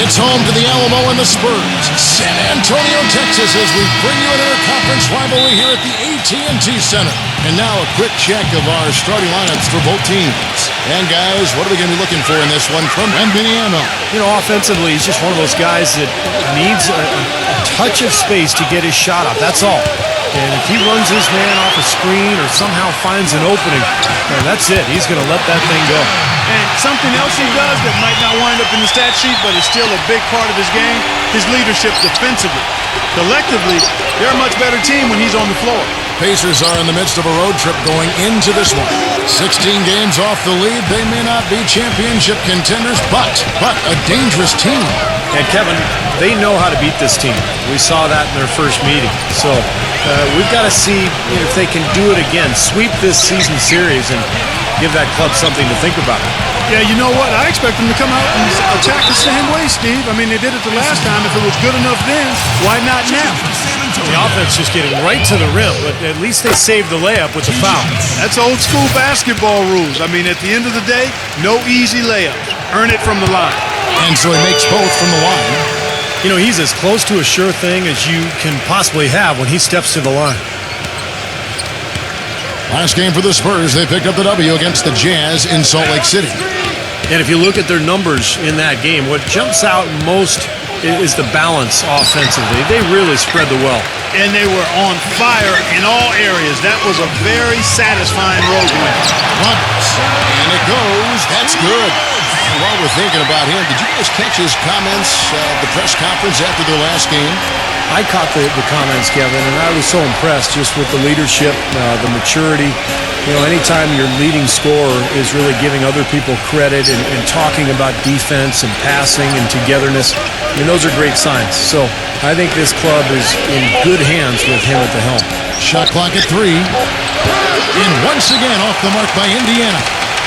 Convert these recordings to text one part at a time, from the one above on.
It's home to the Alamo and the Spurs, San Antonio, Texas, as we bring you an interconference rivalry here at the AT&T Center. And now a quick check of our starting lineups for both teams. And guys, what are we going to be looking for in this one from Indiana? You know, offensively, he's just one of those guys that needs a touch of space to get his shot up. That's all. And if he runs his man off a screen or somehow finds an opening, man, that's it. He's going to let that thing go. And something else he does that might not wind up in the stat sheet, but is still a big part of his game, his leadership defensively. Collectively, they're a much better team when he's on the floor. Pacers are in the midst of a road trip going into this one. 16 games off the lead. They may not be championship contenders, but a dangerous team. And Kevin, they know how to beat this team. We saw that in their first meeting. So we've got to see if they can do it again, sweep this season series and give that club something to think about. Yeah, you know what? I expect them to come out and attack the same way, Steve. I mean, they did it the last time. If it was good enough then, why not now? The offense just getting right to the rim, but at least they saved the layup with the foul. That's old school basketball rules. I mean, at the end of the day, no easy layup. Earn it from the line. And so he makes both from the line. You know, he's as close to a sure thing as you can possibly have when he steps to the line. Last game for the Spurs, they picked up the W against the Jazz in Salt Lake City. And if you look at their numbers in that game, what jumps out most is the balance offensively. They really spread the wealth. And they were on fire in all areas. That was a very satisfying road win. Roberts, and it goes. That's good. And while we're thinking about him, did you guys catch his comments at the press conference after their last game? I caught the comments, Kevin, and I was so impressed just with the leadership, the maturity. You know, anytime your leading scorer is really giving other people credit and talking about defense and passing and togetherness, I mean, those are great signs. So I think this club is in good hands with him at the helm. Shot clock at 3. And once again off the mark by Indiana.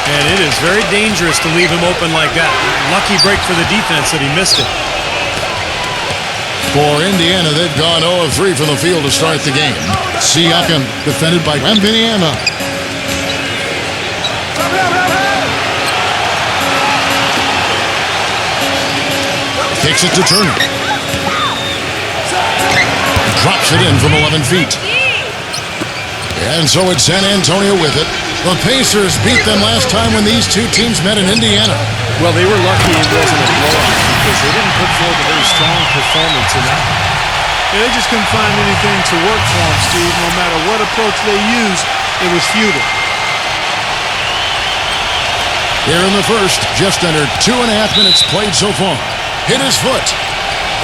And it is very dangerous to leave him open like that. Lucky break for the defense that he missed it. For Indiana, they've gone 0 of 3 from the field to start the game. Siakam defended by Indiana. Takes it to Turner. Drops it in from 11 feet. And so it's San Antonio with it. The Pacers beat them last time when these two teams met in Indiana. Well, they were lucky it wasn't a blowout because they didn't put forth a very strong performance in that. Yeah, they just couldn't find anything to work for them, Steve. No matter what approach they used, it was futile. Here in the first, just under 2.5 minutes played so far. Hit his foot,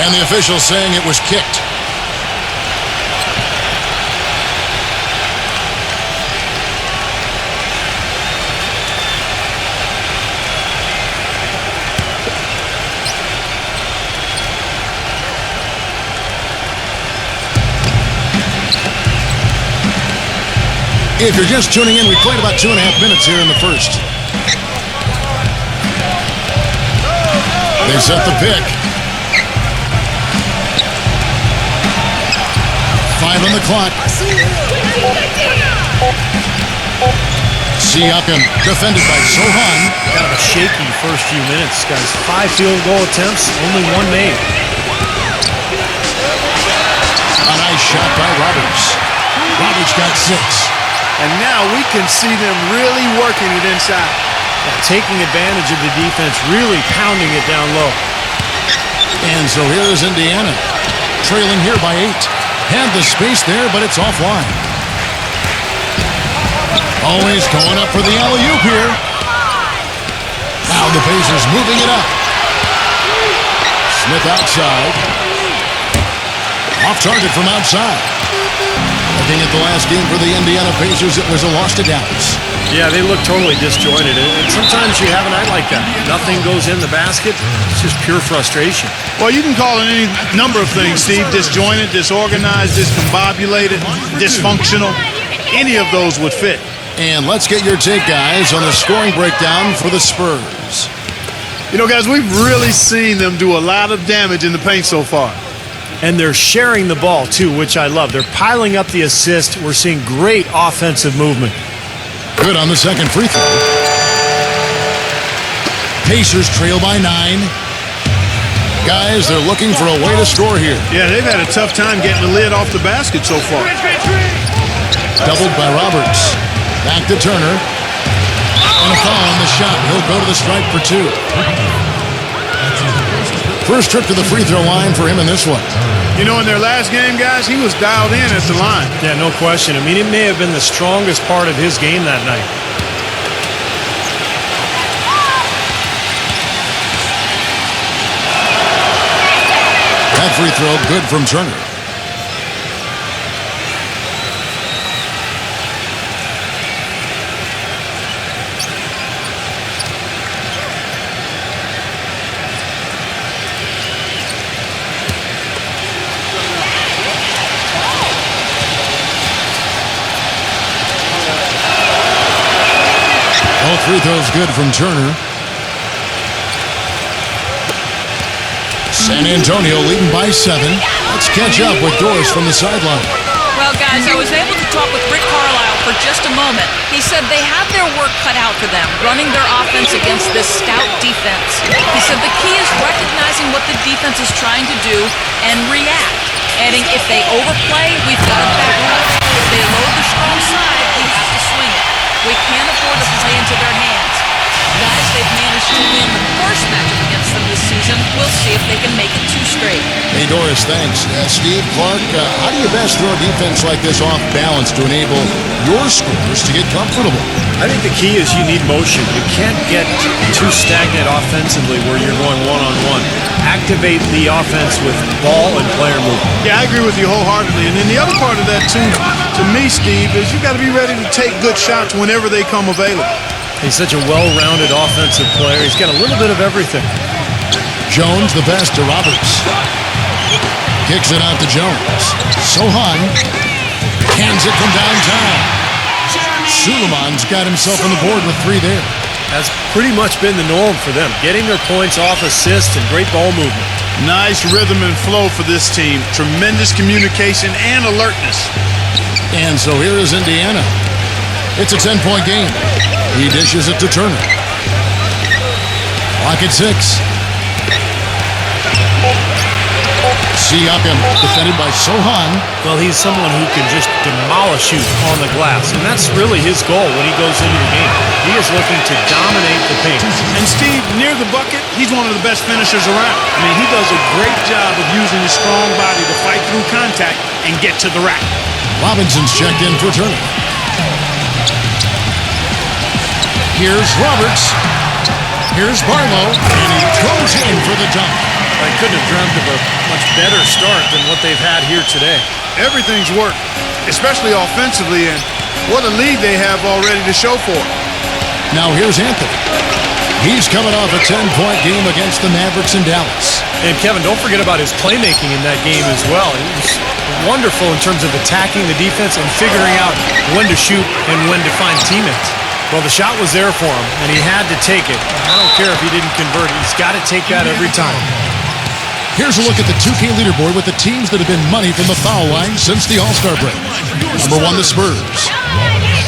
and the officials saying it was kicked. If you're just tuning in, we played about 2.5 minutes here in the first. They set the pick. 5 on the clock. Siakam defended by Sohan. Kind of a shaky first few minutes, guys. 5 field goal attempts, only 1 made. A nice shot by Roberts. Roberts got 6. And now we can see them really working it inside. Taking advantage of the defense, really pounding it down low. And so here's Indiana, trailing here by 8. Had the space there, but it's offline. Always going up for the alley-oop here. Now the Pacers moving it up. Smith outside. Off target from outside. Looking at the last game for the Indiana Pacers, it was a loss to Dallas. Yeah, they look totally disjointed, and sometimes you have a night like that. Nothing goes in the basket. It's just pure frustration. Well, you can call it any number of things, Steve. Disjointed, disorganized, discombobulated, dysfunctional. Any of those would fit. And let's get your take, guys, on the scoring breakdown for the Spurs. You know, guys, we've really seen them do a lot of damage in the paint so far. And they're sharing the ball, too, which I love. They're piling up the assist. We're seeing great offensive movement. Good on the second free throw. Pacers trail by 9. Guys, they're looking for a way to score here. Yeah, they've had a tough time getting the lid off the basket so far. Doubled by Roberts. Back to Turner. And a foul on the shot. He'll go to the stripe for 2. First trip to the free throw line for him in this one. You know, in their last game, guys, he was dialed in at the line. Yeah, no question. I mean, it may have been the strongest part of his game that night. That free throw good from Turner. Free throws good from Turner. San Antonio leading by 7. Let's catch up with Doris from the sideline. Well, guys, I was able to talk with Rick Carlisle for just a moment. He said they have their work cut out for them, running their offense against this stout defense. He said the key is recognizing what the defense is trying to do and react. Adding, if they overplay, we've got to back up. If they load the strong side, we have to swing it. We can't afford to play into their hands. Guys, they've managed to win the first matchup against them this season. We'll see if they can make it 2 straight. Hey, Doris, thanks. Steve, Clark, how do you best throw a defense like this off balance to enable your scorers to get comfortable? I think the key is you need motion. You can't get too stagnant offensively where you're going one-on-one. Activate the offense with ball and player movement. Yeah, I agree with you wholeheartedly. And then the other part of that, too, to me, Steve, is you got to be ready to take good shots whenever they come available. He's such a well-rounded offensive player. He's got a little bit of everything. Jones, the best to Roberts. Kicks it out to Jones. Sohan hands it from downtown. Suleiman's got himself on the board with 3 there. That's pretty much been the norm for them, getting their points off assists and great ball movement. Nice rhythm and flow for this team. Tremendous communication and alertness. And so here is Indiana. It's a 10-point game. He dishes it to Turner. Clock at 6. Siakam, defended by Sohan. Well, he's someone who can just demolish you on the glass, and that's really his goal when he goes into the game. He is looking to dominate the paint. And Steve, near the bucket, he's one of the best finishers around. I mean, he does a great job of using his strong body to fight through contact and get to the rack. Robinson's checked in for Turner. Here's Roberts. Here's Barlow, and he throws in for the dunk. I couldn't have dreamt of a much better start than what they've had here today. Everything's worked, especially offensively, and what a lead they have already to show for it. Now here's Anthony. He's coming off a 10-point game against the Mavericks in Dallas. And Kevin, don't forget about his playmaking in that game as well. He was wonderful in terms of attacking the defense and figuring out when to shoot and when to find teammates. Well, the shot was there for him, and he had to take it. I don't care if he didn't convert. He's got to take that every time. Here's a look at the 2K leaderboard with the teams that have been money from the foul line since the All-Star break. Number 1, the Spurs.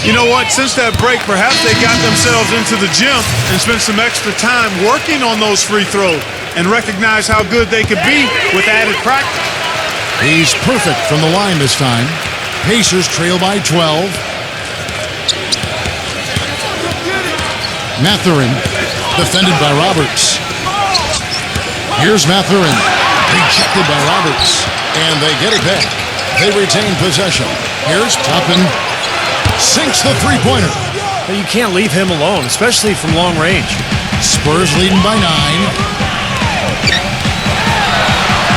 You know what? Since that break, perhaps they got themselves into the gym and spent some extra time working on those free throws and recognize how good they could be with added practice. He's perfect from the line this time. Pacers trail by 12. Mathurin, defended by Roberts. Here's Mathurin, rejected by Roberts, and they get it back. They retain possession. Here's Toppin, sinks the three-pointer. But you can't leave him alone, especially from long range. Spurs leading by 9.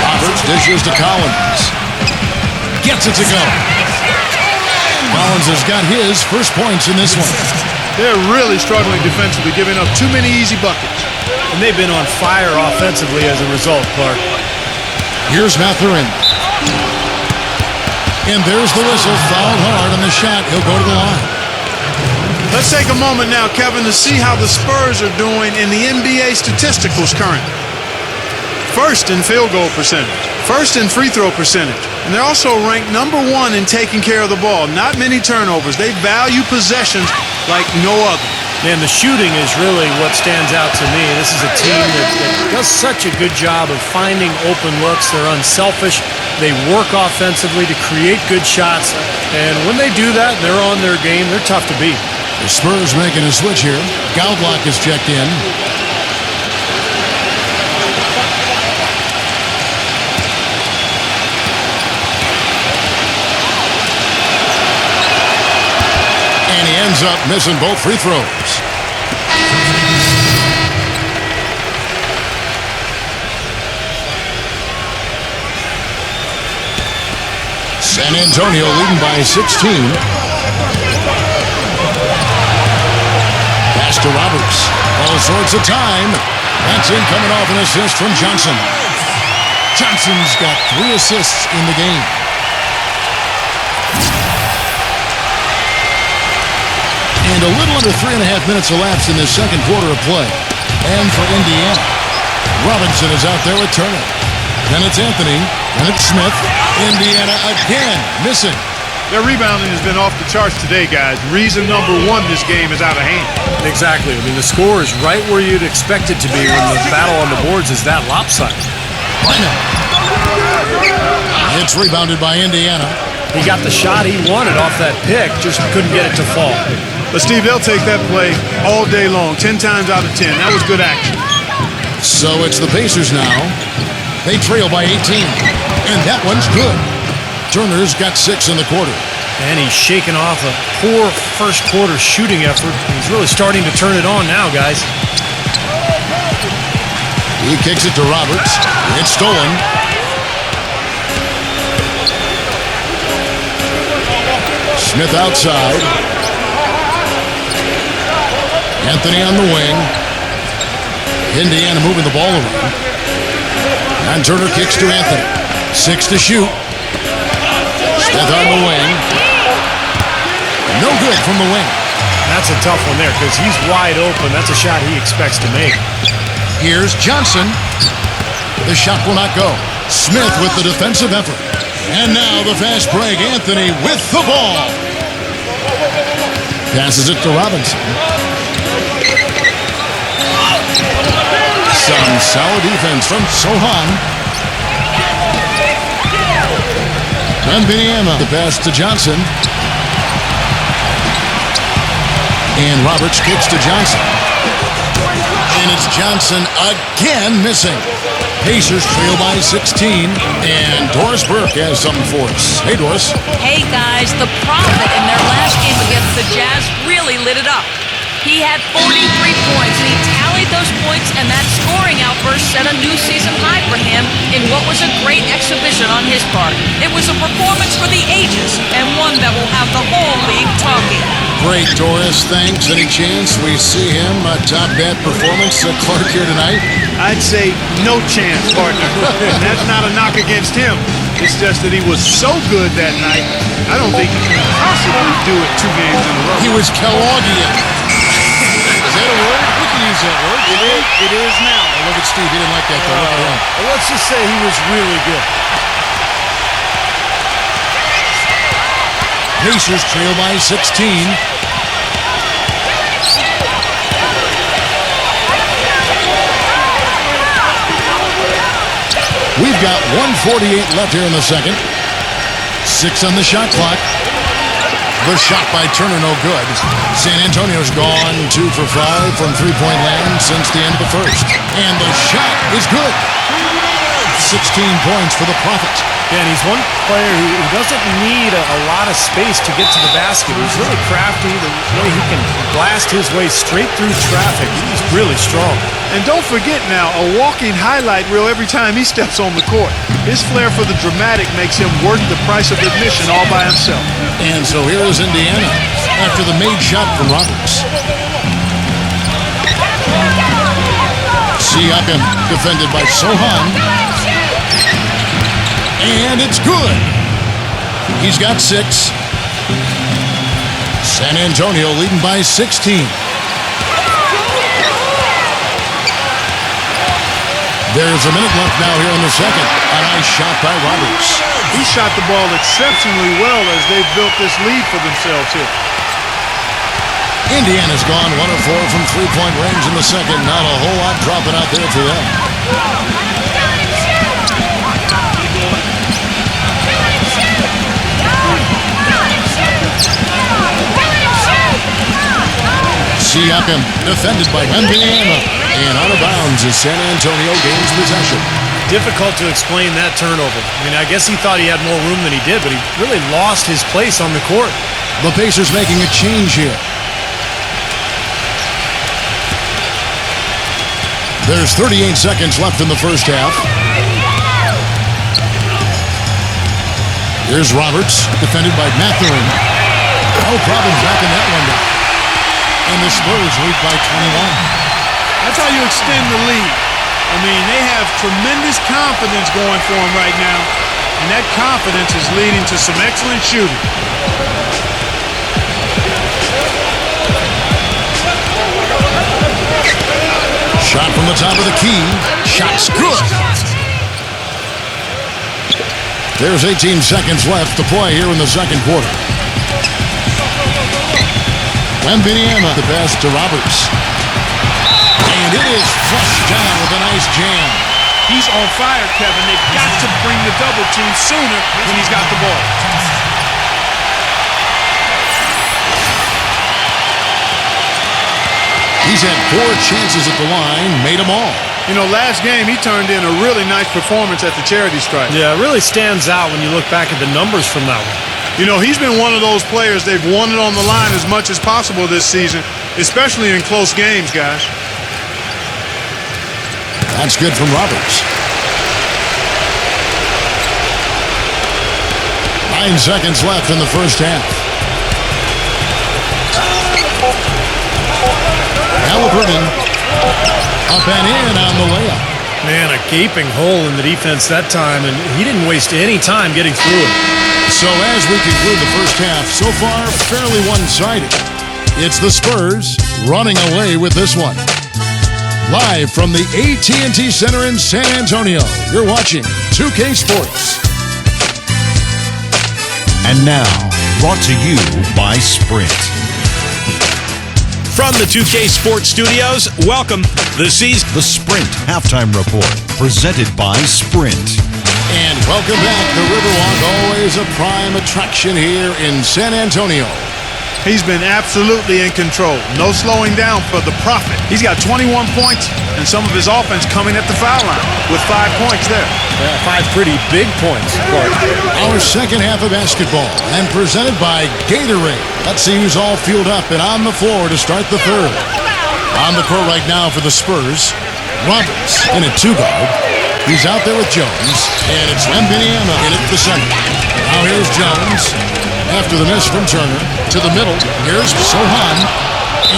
Roberts dishes to Collins. Gets it to go. Collins has got his first points in this one. They're really struggling defensively, giving up too many easy buckets. And they've been on fire offensively as a result, Clark. Here's Mathurin. And there's the whistle. Fouled hard on the shot. He'll go to the line. Let's take a moment now, Kevin, to see how the Spurs are doing in the NBA statisticals currently. First in field goal percentage. First in free throw percentage. And they're also ranked number 1 in taking care of the ball. Not many turnovers. They value possessions like no other. Man, the shooting is really what stands out to me. This is a team that does such a good job of finding open looks. They're unselfish. They work offensively to create good shots. And when they do that, they're on their game. They're tough to beat. The Spurs making a switch here. Gaudlock is checked in. And he ends up missing both free throws. San Antonio leading by 16. Pass to Roberts. All sorts of time. That's in coming off an assist from Johnson. Johnson's got 3 assists in the game. And a little under 3.5 minutes elapsed in the second quarter of play. And for Indiana, Robinson is out there with Turner. Then it's Anthony. Then it's Smith. Indiana again missing. Their rebounding has been off the charts today, guys. Reason number 1, this game is out of hand. Exactly. I mean, the score is right where you'd expect it to be when the battle on the boards is that lopsided. It's rebounded by Indiana. He got the shot he wanted off that pick, just couldn't get it to fall. But, Steve, they'll take that play all day long, 10 times out of 10. That was good action. So it's the Pacers now. They trail by 18. And that one's good. Turner's got 6 in the quarter. And he's shaking off a poor first quarter shooting effort. He's really starting to turn it on now, guys. He kicks it to Roberts. It's stolen. Smith outside. Anthony on the wing. Indiana moving the ball around. And Turner kicks to Anthony. 6 to shoot. Smith on the wing. No good from the wing. That's a tough one there because he's wide open. That's a shot he expects to make. Here's Johnson. The shot will not go. Smith with the defensive effort. And now the fast break. Anthony with the ball. Passes it to Robinson. Some solid defense from Sohan. Wembanyama. The pass to Johnson. And Roberts kicks to Johnson. And it's Johnson again missing. Pacers trail by 16. And Doris Burke has something for us. Hey, Doris. Hey, guys, the Prophet in their last game against the Jazz really lit it up. He had 43 points, and he tallied those points, and that scoring outburst set a new season high for him in what was a great exhibition on his part. It was a performance for the ages, and one that will have the whole league talking. Great, Doris. Thanks. Any chance we see him top that performance at Clark here tonight? I'd say no chance, partner. And that's not a knock against him. It's just that he was so good that night, I don't think he can possibly do it 2 games in a row. He was Kellogghian. Is that a word? We can use that word. It is now. Oh, look at Steve. He didn't like that, though. Look at him. Well, let's just say he was really good. Pacers trail by 16. We've got 1:48 left here in the second. 6 on the shot clock. The shot by Turner, no good. San Antonio's gone 2 for 5 from three-point land since the end of the first. And the shot is good. 16 points for the Prophet. Yeah, and he's one player who doesn't need a lot of space to get to the basket. He's really crafty. The way he can blast his way straight through traffic. He's really strong. And don't forget now, a walking highlight reel every time he steps on the court. His flair for the dramatic makes him worth the price of admission all by himself. And so here is Indiana after the made shot from Roberts. Siakam defended by Sohan. And it's good. He's got 6. San Antonio leading by 16. There's a minute left now here in the second. A nice shot by Roberts. He shot the ball exceptionally well as they've built this lead for themselves here. Indiana's gone 1 of 4 from three-point range in the second. Not a whole lot dropping out there for them. Siakam defended by Indiana. And out of bounds as San Antonio gains possession. Difficult to explain that turnover. I mean, I guess he thought he had more room than he did, but he really lost his place on the court. The Pacers making a change here. There's 38 seconds left in the first half. Here's Roberts, defended by Mathurin. No problems backing that one down. And the Spurs lead by 21. That's how you extend the lead. I mean, they have tremendous confidence going for them right now, and that confidence is leading to some excellent shooting. Shot from the top of the key. Shot's good. There's 18 seconds left to play here in the second quarter. Wembanyama, the pass to Roberts. And it is flushed down with a nice jam. He's on fire, Kevin. They've got to bring the double team sooner when he's got the ball. He's had 4 chances at the line, made them all. You know, last game he turned in a really nice performance at the charity stripe. Yeah, it really stands out when you look back at the numbers from that one. You know, he's been one of those players they've wanted on the line as much as possible this season, especially in close games, guys. That's good from Roberts. 9 seconds left in the first half. Halliburton up and in on the layup. Man, a gaping hole in the defense that time, and he didn't waste any time getting through it. So as we conclude the first half, so far fairly one-sided. It's the Spurs running away with this one. Live from the AT&T Center in San Antonio, you're watching 2K Sports. And now, brought to you by Sprint. From the 2K Sports Studios, welcome. The Sprint Halftime Report, presented by Sprint. And welcome back. The Riverwalk, always a prime attraction here in San Antonio. He's been absolutely in control. No slowing down for the Prophet. He's got 21 points and some of his offense coming at the foul line with 5 points there. Yeah, 5 pretty big points, Clark. Our second half of basketball and presented by Gatorade. Let's see who's all fueled up and on the floor to start the third. On the court right now for the Spurs, Roberts in a 2-guard. He's out there with Jones, and it's Wembanyama in at the center. Now here's Jones. After the miss from Turner, to the middle, here's Sohan,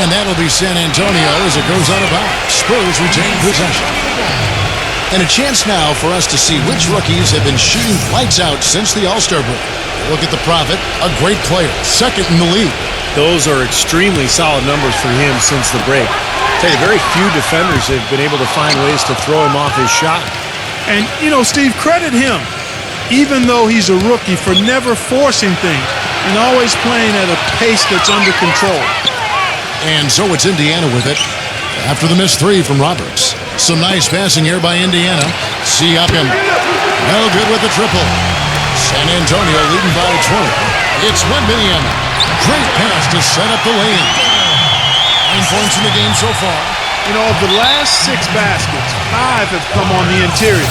and that'll be San Antonio as it goes out of bounds. Spurs retain possession. And a chance now for us to see which rookies have been shooting lights out since the All-Star break. Look at the Prophet, a great player, second in the league. Those are extremely solid numbers for him since the break. I tell you, very few defenders have been able to find ways to throw him off his shot. And, you know, Steve, credit him, even though he's a rookie, for never forcing things and always playing at a pace that's under control. And so it's Indiana with it after the missed 3 from Roberts. Some nice passing here by Indiana. Siakam, no good with the triple. San Antonio leading by 20. It's Wembanyama. Great pass to set up the lane. 9 points in the game so far. You know, of the last 6 baskets, 5 have come on the interior.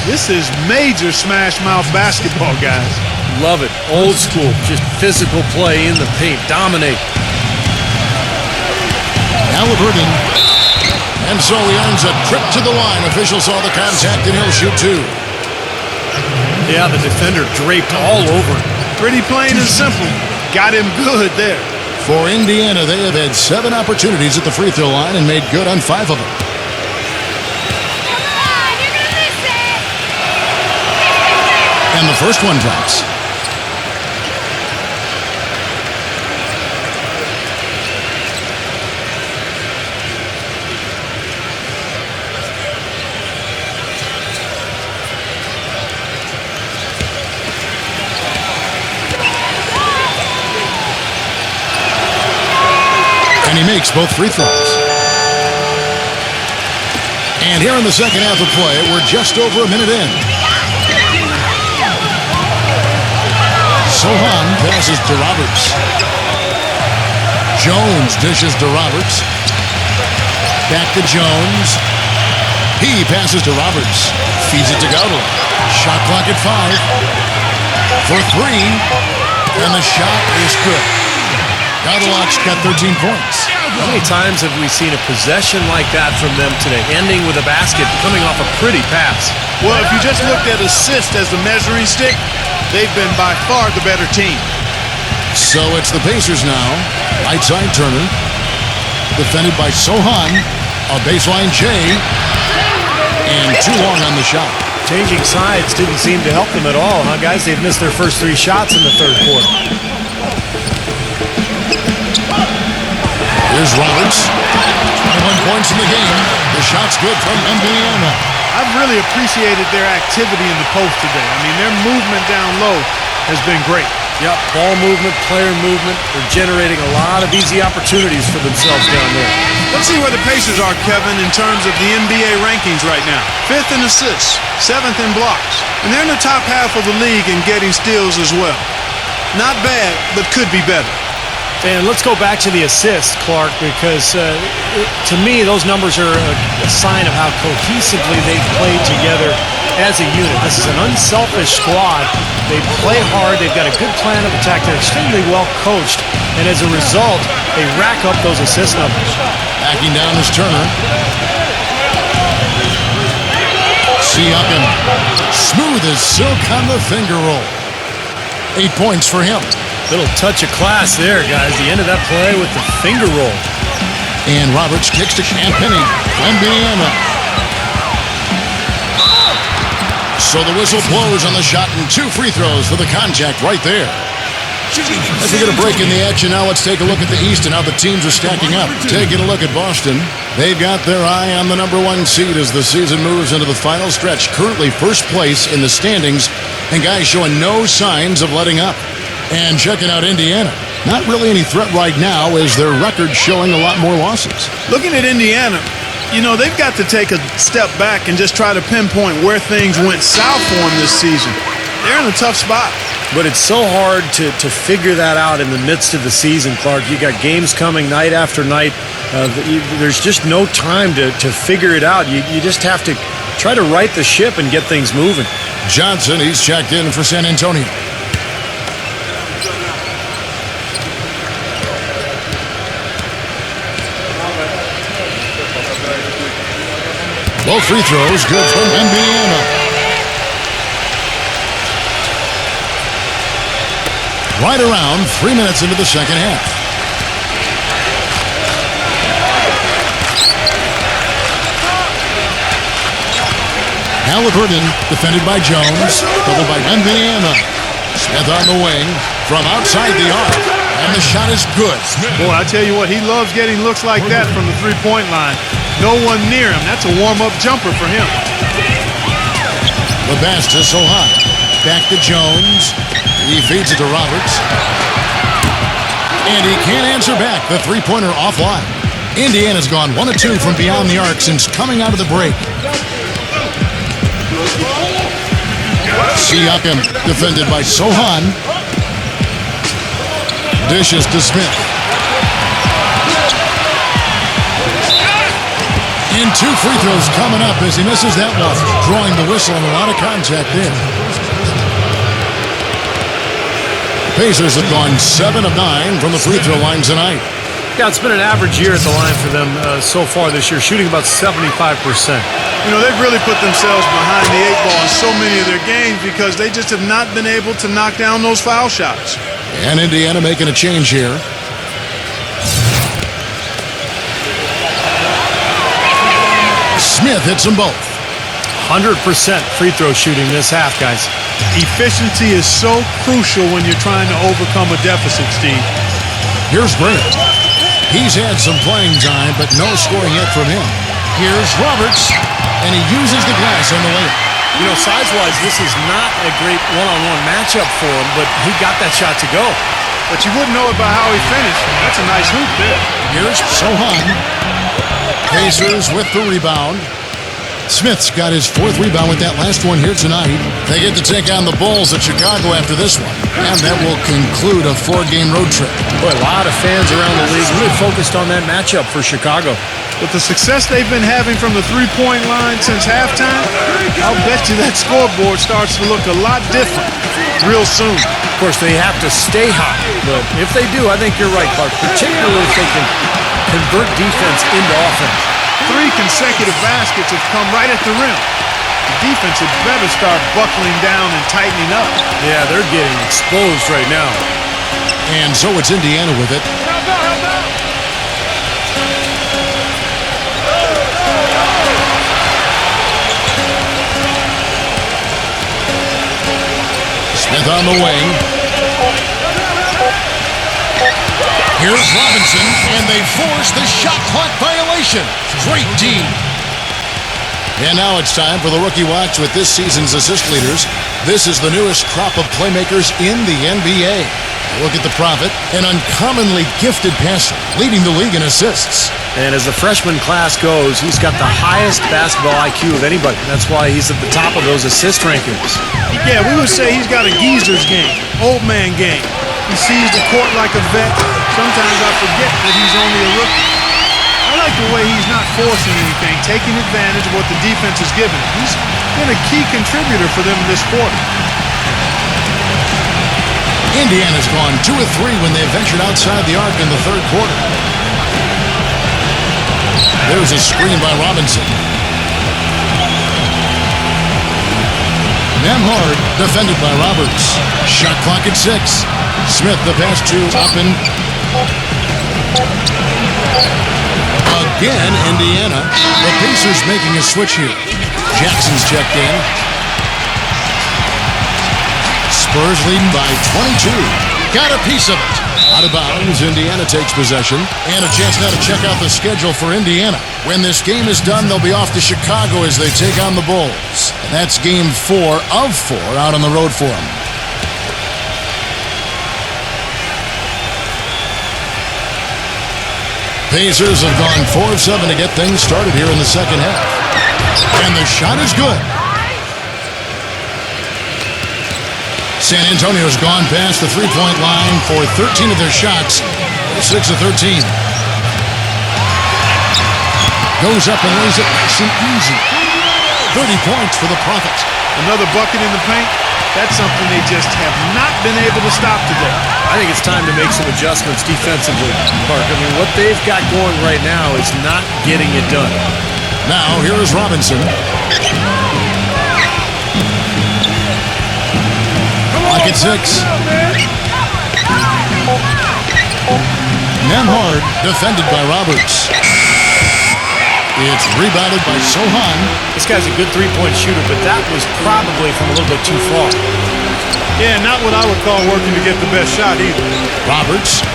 This is major smash mouth basketball, guys. Love it. Old school, just physical play in the paint. Dominate. Halliburton. And so he earns a trip to the line. Official saw the contact and he'll shoot 2. Yeah, the defender draped all over him. Pretty plain and simple. Got him good there. For Indiana, they have had 7 opportunities at the free throw line and made good on 5 of them. And the first one drops. And he makes both free throws. And here in the second half of play, we're just over a minute in. Sohan passes to Roberts. Jones dishes to Roberts. Back to Jones. He passes to Roberts. Feeds it to Gautel. Shot clock at 5. For 3. And the shot is good. Gautel's got 13 points. How many times have we seen a possession like that from them today, ending with a basket coming off a pretty pass? Well, if you just looked at assist as the measuring stick, they've been by far the better team. So it's the Pacers now. Right side Turner. Defended by Sohan. A baseline J. And too long on the shot. Changing sides didn't seem to help them at all, huh, guys? They've missed their first 3 shots in the third quarter. Here's Roberts. 21 points in the game. The shot's good from Indiana. I've really appreciated their activity in the post today. I mean, their movement down low has been great. Yep, ball movement, player movement. They're generating a lot of easy opportunities for themselves down there. Let's see where the Pacers are, Kevin, in terms of the NBA rankings right now. 5th in assists, 7th in blocks. And they're in the top half of the league in getting steals as well. Not bad, but could be better. And let's go back to the assists, Clark, because to me, those numbers are a sign of how cohesively they've played together as a unit. This is an unselfish squad. They play hard. They've got a good plan of attack. They're extremely well coached. And as a result, they rack up those assist numbers. Backing down is Turner. Siakam. Smooth as silk on the finger roll. 8 points for him. Little touch of class there, guys. The end of that play with the finger roll. And Roberts kicks to Champagny. Indiana. So the whistle blows on the shot and 2 free throws for the contact right there. As we get a break in the action now, let's take a look at the East and how the teams are stacking up. Taking a look at Boston. They've got their eye on the number 1 seed as the season moves into the final stretch. Currently first place in the standings, and guys showing no signs of letting up. And checking out Indiana. Not really any threat right now as their record showing a lot more losses. Looking at Indiana, you know, they've got to take a step back and just try to pinpoint where things went south for them this season. They're in a tough spot. But it's so hard to figure that out in the midst of the season, Clark. You got games coming night after night. There's just no time to figure it out. You just have to try to right the ship and get things moving. Johnson, he's checked in for San Antonio. Both free throws good from Indiana. Right around 3 minutes into the second half. Halliburton defended by Jones. Doubled by Indiana. Smith on the wing from outside the arc. And the shot is good. Boy, I tell you what, he loves getting looks like that from the three-point line. No one near him. That's a warm-up jumper for him. The pass to Sohan. Back to Jones. He feeds it to Roberts. And he can't answer back. The three-pointer offline. Indiana's gone 1 of 2 from beyond the arc since coming out of the break. Siakam defended by Sohan. Dishes to Smith. And 2 free throws coming up as he misses that one. Drawing the whistle and a lot of contact there. Pacers have gone 7 of 9 from the free throw line tonight. Yeah, it's been an average year at the line for them so far this year, shooting about 75%. You know, they've really put themselves behind the 8 ball in so many of their games because they just have not been able to knock down those foul shots. And Indiana making a change here. Smith hits them both. 100% free throw shooting this half, guys. Efficiency is so crucial when you're trying to overcome a deficit, Steve. Here's Grant. He's had some playing time, but no scoring yet from him. Here's Roberts, and he uses the glass on the layup. You know, size-wise, this is not a great one-on-one matchup for him, but he got that shot to go. but you wouldn't know it by how he finished. That's a nice hoop there. Here's Sohan. Pacers with the rebound. Smith's got his 4th rebound with that last one here tonight. They get to take on the Bulls at Chicago after this one. And that will conclude a 4-game road trip. Boy, a lot of fans around the league really focused on that matchup for Chicago. With the success they've been having from the three-point line since halftime, I'll bet you that scoreboard starts to look a lot different real soon. Of course, they have to stay hot. But if they do, I think you're right, Clark, particularly if they can convert defense into offense. 3 consecutive baskets have come right at the rim. The defense had better start buckling down and tightening up. Yeah, they're getting exposed right now. And so it's Indiana with it. Smith on the wing. Here's Robinson, and they force the shot clock violation. Great D. And now it's time for the Rookie Watch with this season's assist leaders. This is the newest crop of playmakers in the NBA. Look at the Prophet, an uncommonly gifted passer, leading the league in assists. And as the freshman class goes, he's got the highest basketball IQ of anybody. That's why he's at the top of those assist rankings. Yeah, we would say he's got a geezer's game, old man game. He sees the court like a vet. Sometimes I forget that he's only a rookie. I like the way he's not forcing anything, taking advantage of what the defense is giving him. He's been a key contributor for them in this quarter. Indiana's gone 2 of 3 when they ventured outside the arc in the 3rd quarter. There's a screen by Robinson. Nemhard defended by Roberts. Shot clock at 6. Smith, the pass to Toppin. Again, Indiana. The Pacers making a switch here. Jackson's checked in. Spurs leading by 22. Got a piece of it. Out of bounds, Indiana takes possession. And a chance now to check out the schedule for Indiana. When this game is done, they'll be off to Chicago as they take on the Bulls. And that's game 4 of 4 out on the road for them. Pacers have gone 4 of 7 to get things started here in the second half. And the shot is good. San Antonio's gone past the three-point line for 13 of their shots. 6 of 13. Goes up and lays it nice and easy. 30 points for the Prophet. Another bucket in the paint. That's something they just have not been able to stop today. I think it's time to make some adjustments defensively, Clark. I mean, what they've got going right now is not getting it done. Now, here is Robinson. Clock at 6. Nemhard defended by Roberts. It's rebounded by Sohan. This guy's a good three-point shooter, but that was probably from a little bit too far. Yeah, not what I would call working to get the best shot either. Roberts.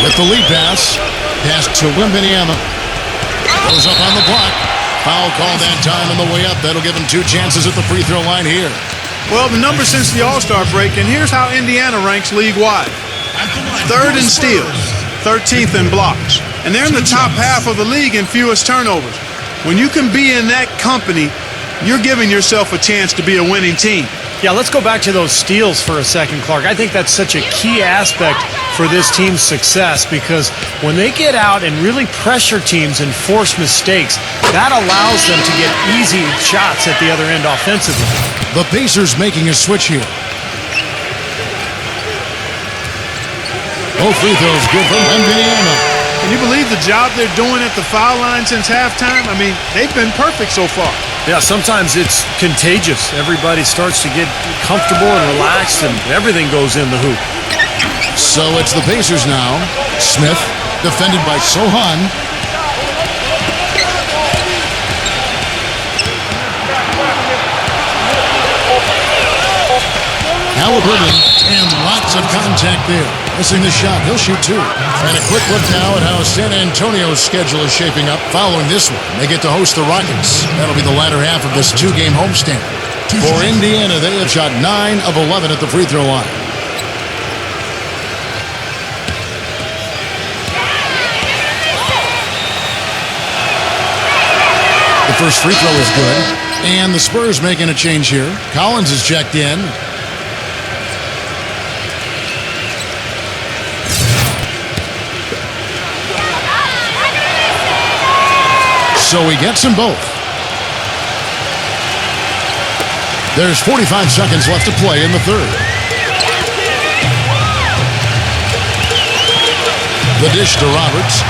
With the lead pass. Pass to Wembanyama. Goes up on the block. Foul call that time on the way up. That'll give him 2 chances at the free throw line here. Well, the numbers since the All-Star break, and here's how Indiana ranks league-wide. 3rd in steals, 13th in blocks. And they're in the top half of the league in fewest turnovers. When you can be in that company, you're giving yourself a chance to be a winning team. Yeah, let's go back to those steals for a second, Clark. I think that's such a key aspect for this team's success because when they get out and really pressure teams and force mistakes, that allows them to get easy shots at the other end offensively. The Pacers making a switch here. Both free throws good from Indiana. Can you believe the job they're doing at the foul line since halftime? I mean, they've been perfect so far. Yeah, sometimes it's contagious. Everybody starts to get comfortable and relaxed, and everything goes in the hoop. So it's the Pacers now. Smith, defended by Sohan. Halliburton, and lots of contact there. Missing the shot. He'll shoot 2. And a quick look now at how San Antonio's schedule is shaping up following this one. They get to host the Rockets. That'll be the latter half of this 2-game homestand. For Indiana, they have shot 9 of 11 at the free throw line. The first free throw is good. And the Spurs making a change here. Collins is checked in. So he gets them both. There's 45 seconds left to play in the third. The dish to Roberts.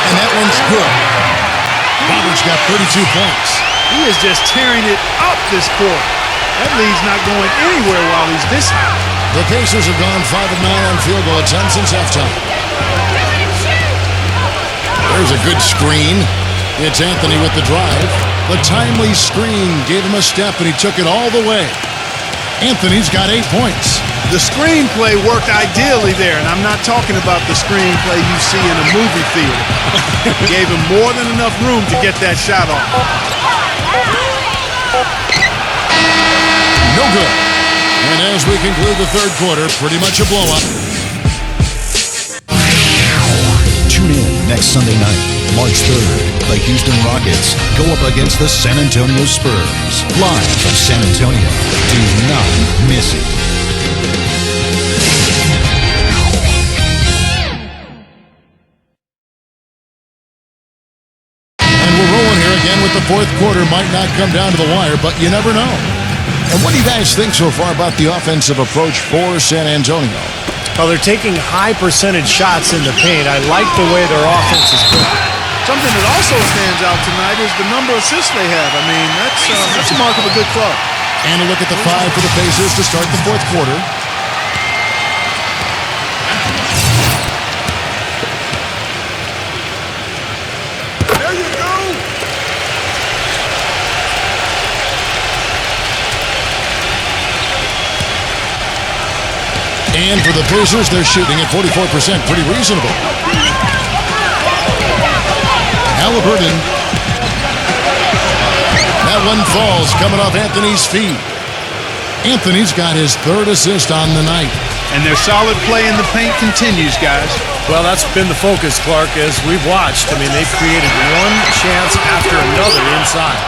And that one's good. Roberts got 32 points. He is just tearing it up this quarter. That lead's not going anywhere while he's this high. The Pacers have gone 5 of 9 on field goal attempts since halftime. There's a good screen. It's Anthony with the drive. The timely screen gave him a step, and he took it all the way. Anthony's got 8 points. The screenplay worked ideally there, and I'm not talking about the screenplay you see in a movie theater. Gave him more than enough room to get that shot off. No good. And as we conclude the third quarter, pretty much a blowout. Tune in next Sunday night, March 3rd. The Houston Rockets go up against the San Antonio Spurs. Live from San Antonio. Do not miss it. And we're rolling here again with the fourth quarter. Might not come down to the wire, but you never know. And what do you guys think so far about the offensive approach for San Antonio? Well, they're taking high percentage shots in the paint. I like the way their offense is going. Something that also stands out tonight is the number of assists they have. I mean, that's a mark of a good club. And a look at the 5 for the Pacers to start the fourth quarter. There you go. And for the Pacers, they're shooting at 44%. Pretty reasonable. Halliburton. That one falls coming off Anthony's feet. Anthony's got his third assist on the night. And their solid play in the paint continues, guys. Well, that's been the focus, Clark, as we've watched. I mean, they've created one chance after another inside.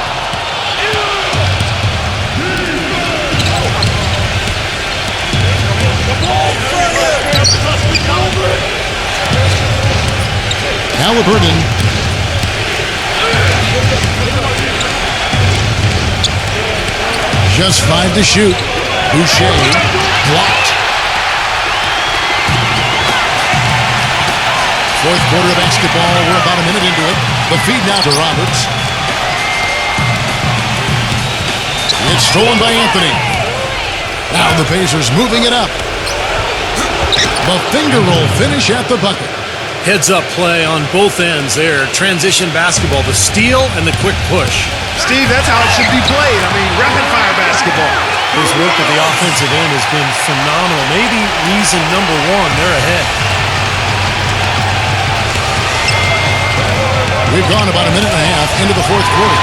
Halliburton. Just 5 to shoot. Boucher blocked. Fourth quarter of basketball. We're about a minute into it. The feed now to Roberts. It's stolen by Anthony. Now the Pacers moving it up. The finger roll finish at the bucket. Heads-up play on both ends there. Transition basketball, the steal and the quick push. Steve, that's how it should be played. I mean, rapid-fire basketball. His work at the offensive end has been phenomenal. Maybe reason number one, they're ahead. We've gone about a minute and a half into the fourth quarter.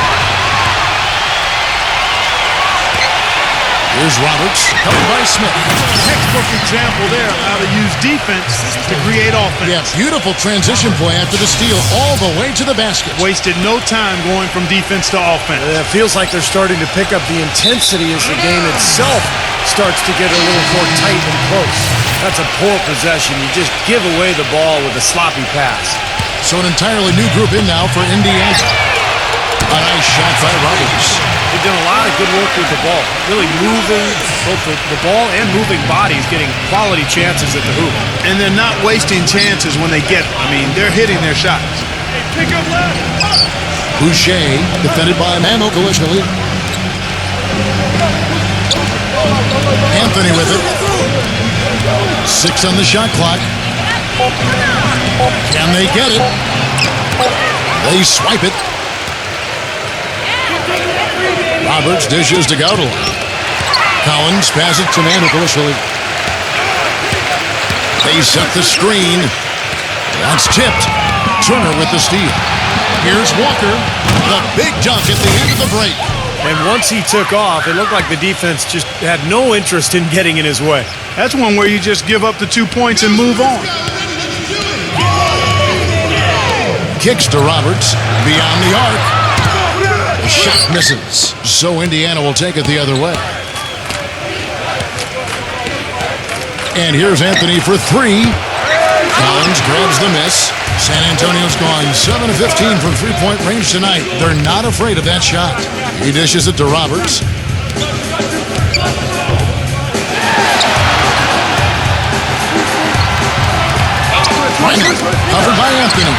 Here's Roberts, covered by Smith. Textbook example there of how to use defense to create offense. Yeah, beautiful transition play after the steal all the way to the basket. Wasted no time going from defense to offense. It feels like they're starting to pick up the intensity as the game itself starts to get a little more tight and close. That's a poor possession. You just give away the ball with a sloppy pass. So an entirely new group in now for Indiana. A nice shot by Roberts. They've done a lot of good work with the ball. Really moving both the ball and moving bodies, getting quality chances at the hoop. And they're not wasting chances when they get them. I mean, they're hitting their shots. Pick up left. Boucher, defended by Mackubex. Anthony with it. 6 on the shot clock. Can they get it? They swipe it. Roberts dishes to Gautel. Collins passes to Mackubex. They set the screen. That's tipped. Turner with the steal. Here's Walker. The big dunk at the end of the break. And once he took off, it looked like the defense just had no interest in getting in his way. That's one where you just give up the 2 points and move on. Kicks to Roberts. Beyond the arc. The shot misses. So Indiana will take it the other way. And here's Anthony for three. Collins grabs the miss. San Antonio's gone 7 of 15 from three-point range tonight. They're not afraid of that shot. He dishes it to Roberts. Covered by Anthony.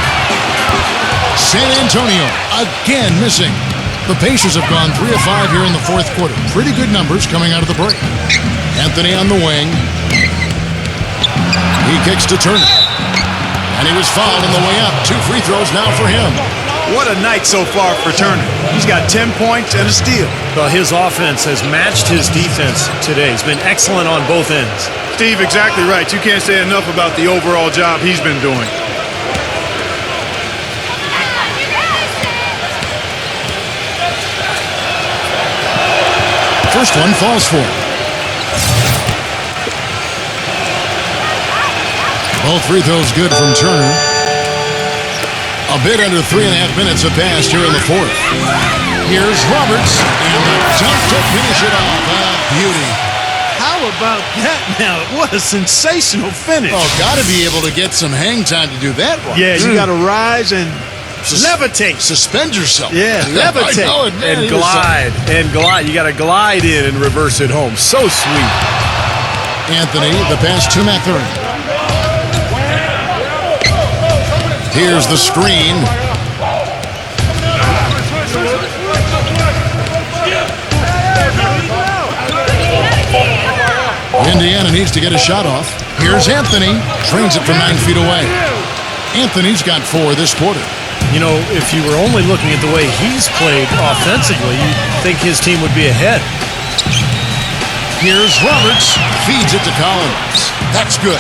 San Antonio again missing. The Pacers have gone 3 of 5 here in the fourth quarter. Pretty good numbers coming out of the break. Anthony on the wing. He kicks to Turner. And he was fouled on the way up. 2 free throws now for him. What a night so far for Turner. He's got 10 points and a steal. Well, his offense has matched his defense today. He's been excellent on both ends. Steve, exactly right. You can't say enough about the overall job he's been doing. First one falls for him. Both free throws good from Turner. A bit under 3.5 minutes have passed here in the fourth. Here's Roberts, and the dunk to finish it off. Beauty. How about that now? What a sensational finish. Oh, got to be able to get some hang time to do that one. Yeah, you got to rise and levitate. Suspend yourself. Yeah, levitate. And glide. And glide. You got to glide in and reverse it home. So sweet. Anthony, the pass to Mathurin. Here's the screen. Indiana needs to get a shot off. Here's Anthony. Trains it from 9 feet away. Anthony's got 4 this quarter. You know, if you were only looking at the way he's played offensively, you'd think his team would be ahead. Here's Roberts. Feeds it to Collins. That's good.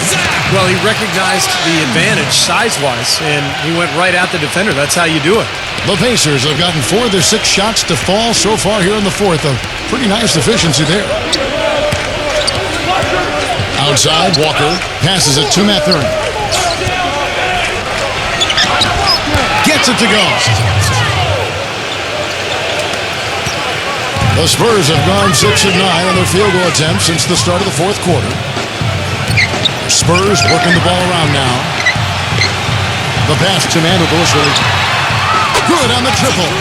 Well, he recognized the advantage size-wise, and he went right at the defender. That's how you do it. The Pacers have gotten 4 of their 6 shots to fall so far here in the fourth. A pretty nice efficiency there. Outside, Walker passes it to Mathurin. Gets it to go. The Spurs have gone 6 of 9 on their field goal attempts since the start of the fourth quarter. Spurs working the ball around now. The pass to Mackubex. Good on the triple.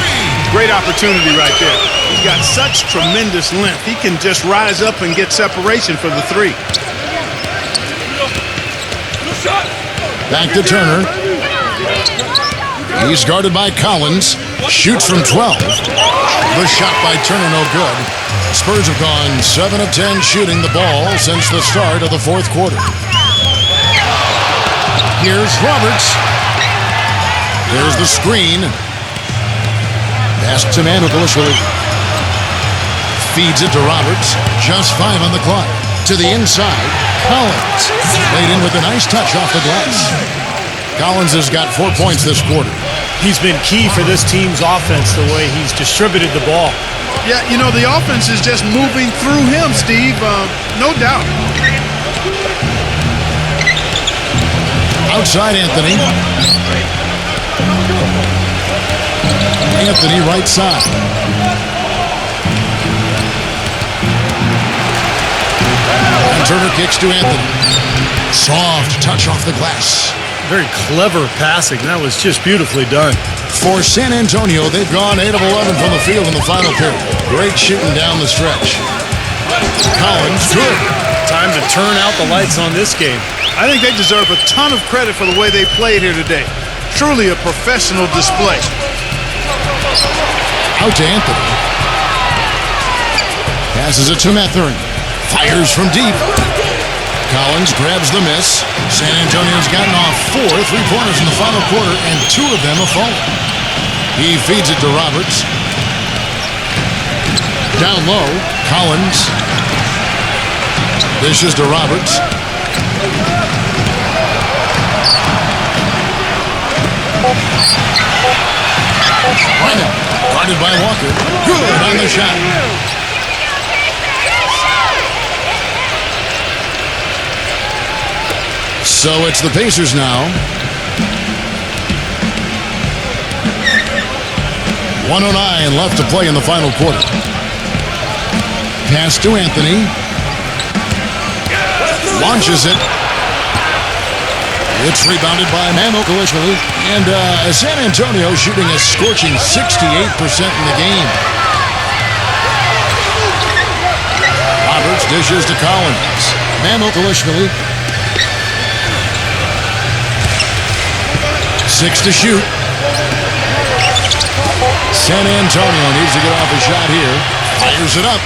Great opportunity right there. He's got such tremendous length. He can just rise up and get separation for the 3. Back to Turner. He's guarded by Collins. Shoots from 12. The shot by Turner no good. Spurs have gone 7 of 10 shooting the ball since the start of the fourth quarter. Here's Roberts. There's the screen. Pass to Mackubex. Feeds it to Roberts. Just 5 on the clock. To the inside. Collins. Laid in with a nice touch off the glass. Collins has got 4 points this quarter. He's been key for this team's offense, the way he's distributed the ball. Yeah, you know, the offense is just moving through him, Steve. No doubt. Outside Anthony. Anthony right side. And Turner kicks to Anthony. Soft touch off the glass. Very clever passing. That was just beautifully done. For San Antonio, they've gone 8 of 11 from the field in the final period. Great shooting down the stretch. Collins, good. Time to turn out the lights on this game. I think they deserve a ton of credit for the way they played here today. Truly a professional display. Out to Anthony. Passes it to Mathurin. Fires from deep. Collins grabs the miss. San Antonio's gotten off 4 3-pointers in the final quarter, and 2 of them have fallen. He feeds it to Roberts. Down low, Collins. Dishes to Roberts. Brennan, guarded by Walker. Good on the shot. So it's the Pacers now. 1:09 left to play in the final quarter. Pass to Anthony. Launches it. It's rebounded by Mackubex. And San Antonio shooting a scorching 68% in the game. Roberts dishes to Collins. Mackubex. 6 to shoot. San Antonio needs to get off a shot here. Fires it up.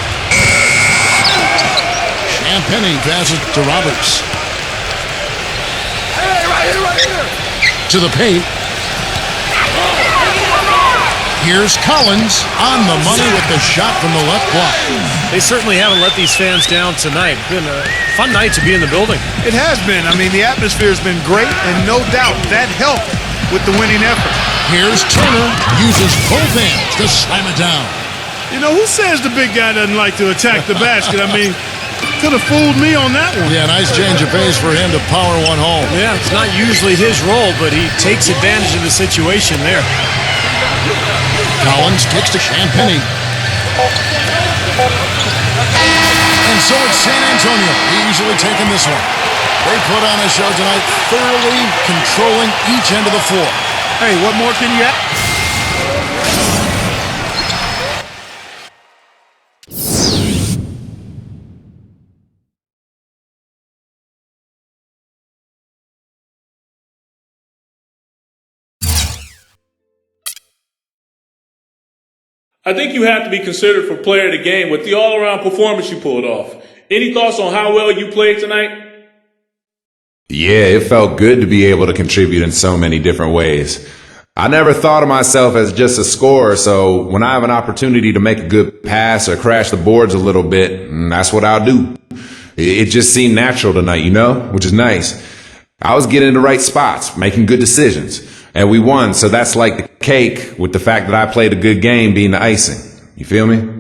Champagnie passes to Roberts. To the paint. Here's Collins on the money with the shot from the left block. They certainly haven't let these fans down tonight. Been a fun night to be in the building. It has been. I mean, the atmosphere has been great, and no doubt that helped with the winning effort. Here's Turner. Uses both hands to slam it down. You know, who says the big guy doesn't like to attack the basket? I mean, could have fooled me on that one. Yeah, nice change of pace for him to power one home. Yeah, it's not usually his role, but he takes advantage of the situation there. Collins kicks to Champagnie. And so it's San Antonio easily taking this one. They put on a show tonight, thoroughly controlling each end of the floor. Hey, what more can you add? I think you have to be considered for player of the game with the all-around performance you pulled off. Any thoughts on how well you played tonight? Yeah, it felt good to be able to contribute in so many different ways. I never thought of myself as just a scorer, so when I have an opportunity to make a good pass or crash the boards a little bit, that's what I'll do. It just seemed natural tonight, you know, which is nice. I was getting in the right spots, making good decisions, and we won, so that's like the cake with the fact that I played a good game being the icing. You feel me?